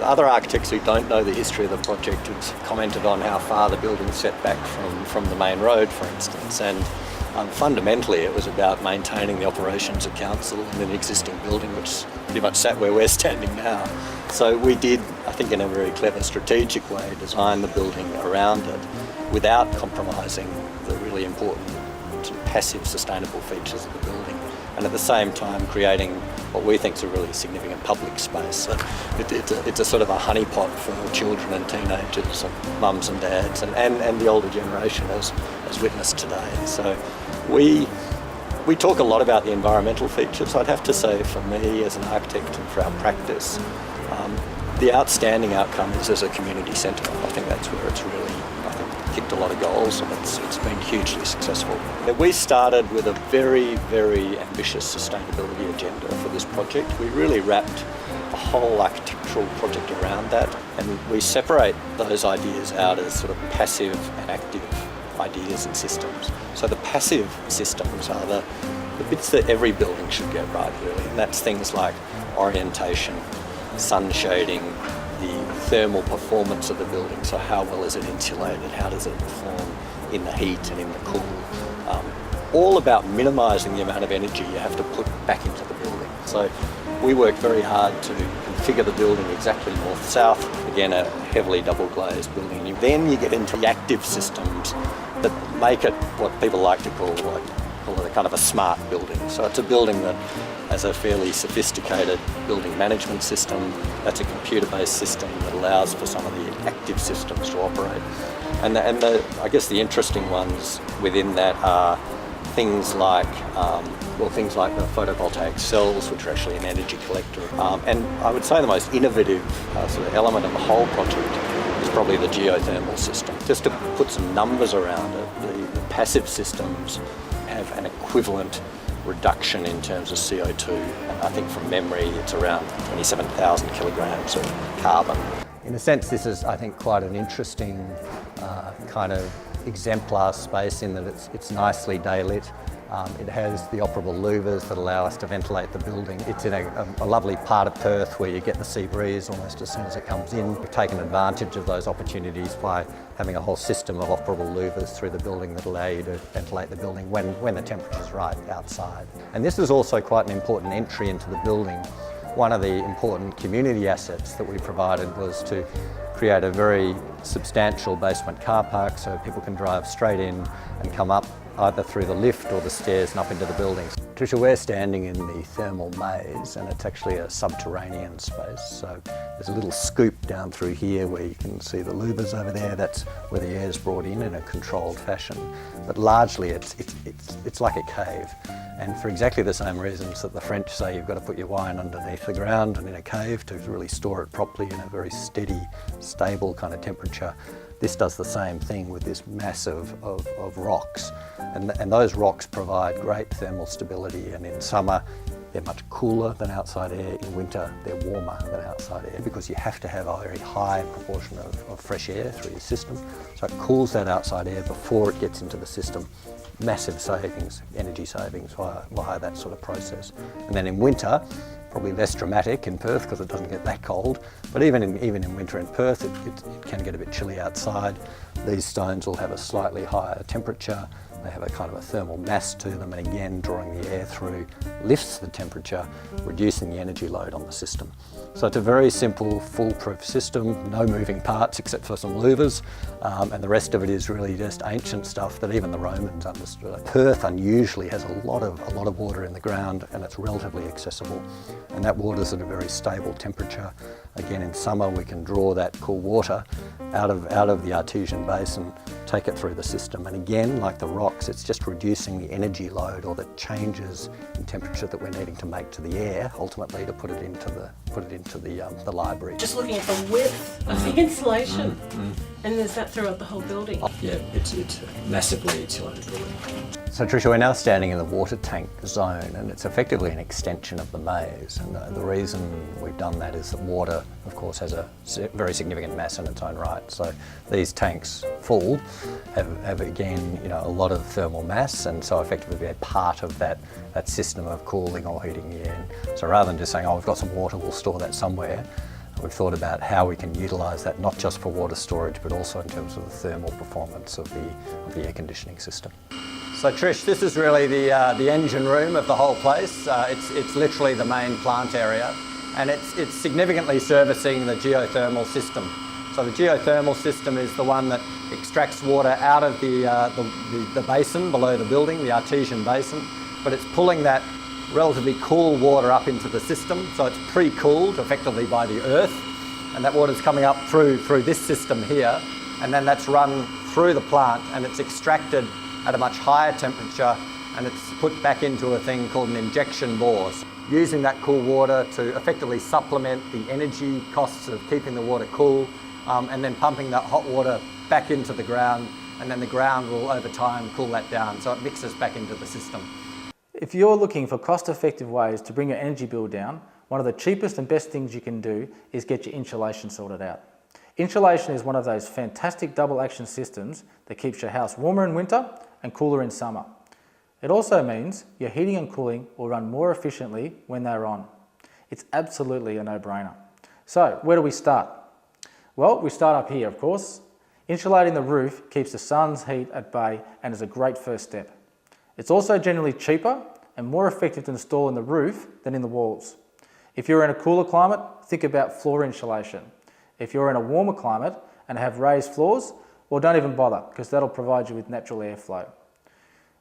Other architects who don't know the history of the project have commented on how far the building's set back from the main road, for instance, and fundamentally it was about maintaining the operations of council in an existing building which pretty much sat where we're standing now. So we did, I think in a very clever strategic way, design the building around it without compromising the really important sort of passive sustainable features of the building, and at the same time creating what we think is a really significant public space. So it's a sort of a honeypot for children and teenagers and mums and dads and the older generation as witnessed today. So we talk a lot about the environmental features. I'd have to say for me as an architect and for our practice, the outstanding outcome is as a community centre. I think that's where it's really, kicked a lot of goals, and it's been hugely successful. We started with a very, very ambitious sustainability agenda for this project. We really wrapped the whole architectural project around that, and we separate those ideas out as sort of passive and active ideas and systems. So the passive systems are the bits that every building should get right, really, and that's things like orientation, sun shading, the thermal performance of the building, so how well is it insulated, how does it perform in the heat and in the cool. All about minimising the amount of energy you have to put back into the building. So we work very hard to configure the building exactly north-south, again a heavily double glazed building. Then you get into the active systems that make it what people like to call it a kind of a smart building. So it's a building that has a fairly sophisticated building management system. That's a computer-based system that allows for some of the active systems to operate. And I guess the interesting ones within that are things like the photovoltaic cells, which are actually an energy collector. And I would say the most innovative sort of element of the whole project is probably the geothermal system. Just to put some numbers around it, the passive systems have an equivalent reduction in terms of CO2. I think from memory it's around 27,000 kilograms of carbon. In a sense, this is, I think, quite an interesting kind of exemplar space in that it's nicely daylit. It has the operable louvers that allow us to ventilate the building. It's in a lovely part of Perth where you get the sea breeze almost as soon as it comes in. We've taken advantage of those opportunities by having a whole system of operable louvers through the building that allow you to ventilate the building when the temperature's right outside. And this is also quite an important entry into the building. One of the important community assets that we provided was to create a very substantial basement car park so people can drive straight in and come up either through the lift or the stairs and up into the buildings. Tricia, we're standing in the thermal maze, and it's actually a subterranean space. So there's a little scoop down through here where you can see the louvers over there. That's where the air's brought in a controlled fashion. But largely it's like a cave. And for exactly the same reasons that the French say you've got to put your wine underneath the ground and in a cave to really store it properly in a very steady, stable kind of temperature. This does the same thing with this mass of rocks. And those rocks provide great thermal stability, and in summer they're much cooler than outside air. In winter they're warmer than outside air because you have to have a very high proportion of fresh air through your system. So it cools that outside air before it gets into the system. Massive savings, energy savings via that sort of process. And then in winter, probably less dramatic in Perth because it doesn't get that cold, but even in winter in Perth it can get a bit chilly outside. These stones will have a slightly higher temperature. They have a kind of a thermal mass to them, and again drawing the air through lifts the temperature, reducing the energy load on the system. So it's a very simple, foolproof system, no moving parts except for some louvers, and the rest of it is really just ancient stuff that even the Romans understood. Perth unusually has a lot of water in the ground, and it's relatively accessible, and that water's at a very stable temperature. Again, in summer we can draw that cool water out of the artesian basin, take it through the system, and again, like the rocks, it's just reducing the energy load or the changes in temperature that we're needing to make to the air, ultimately to put it into the library. Just looking at the width of the insulation, and is that throughout the whole building? Yeah, it's a massively insulated building. So Tricia, we're now standing in the water tank zone, and it's effectively an extension of the maze, and the reason we've done that is that water, of course, has a very significant mass in its own right. So these tanks full have again, a lot of thermal mass, and so effectively they're part of that system of cooling or heating the air. So rather than just saying, oh, we've got some water, we'll store that somewhere, we've thought about how we can utilise that not just for water storage but also in terms of the thermal performance of the air conditioning system. So Trish, this is really the engine room of the whole place. It's literally the main plant area, and it's significantly servicing the geothermal system. So the geothermal system is the one that extracts water out of the basin below the building, the artesian basin, but it's pulling that relatively cool water up into the system, so it's pre-cooled effectively by the earth, and that water's coming up through this system here, and then that's run through the plant and it's extracted at a much higher temperature, and it's put back into a thing called an injection bore, using that cool water to effectively supplement the energy costs of keeping the water cool, and then pumping that hot water back into the ground, and then the ground will over time cool that down, so it mixes back into the system. If you're looking for cost-effective ways to bring your energy bill down, one of the cheapest and best things you can do is get your insulation sorted out. Insulation is one of those fantastic double action systems that keeps your house warmer in winter and cooler in summer. It also means your heating and cooling will run more efficiently when they're on. It's absolutely a no-brainer. So where do we start? Well, we start up here, of course. Insulating the roof keeps the sun's heat at bay and is a great first step. It's also generally cheaper and more effective to install in the roof than in the walls. If you're in a cooler climate, think about floor insulation. If you're in a warmer climate and have raised floors, well, don't even bother, because that'll provide you with natural airflow.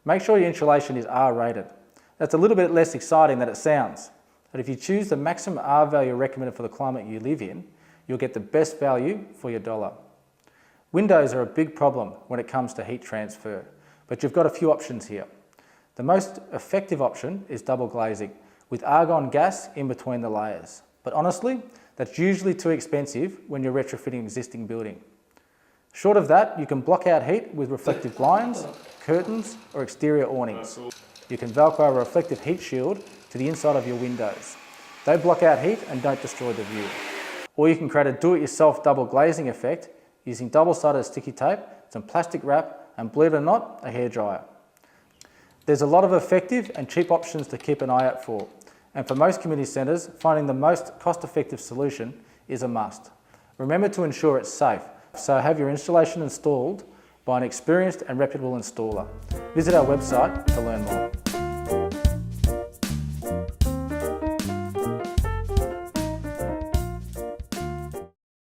Make sure your insulation is R rated. That's a little bit less exciting than it sounds, but if you choose the maximum R value recommended for the climate you live in, you'll get the best value for your dollar. Windows are a big problem when it comes to heat transfer, but you've got a few options here. The most effective option is double glazing, with argon gas in between the layers. But honestly, that's usually too expensive when you're retrofitting an existing building. Short of that, you can block out heat with reflective blinds, curtains, or exterior awnings. You can Velcro a reflective heat shield to the inside of your windows. They block out heat and don't destroy the view. Or you can create a do-it-yourself double glazing effect using double-sided sticky tape, some plastic wrap, and believe it or not, a hairdryer. There's a lot of effective and cheap options to keep an eye out for, and for most community centres, finding the most cost-effective solution is a must. Remember to ensure it's safe, so have your installation installed by an experienced and reputable installer. Visit our website to learn more.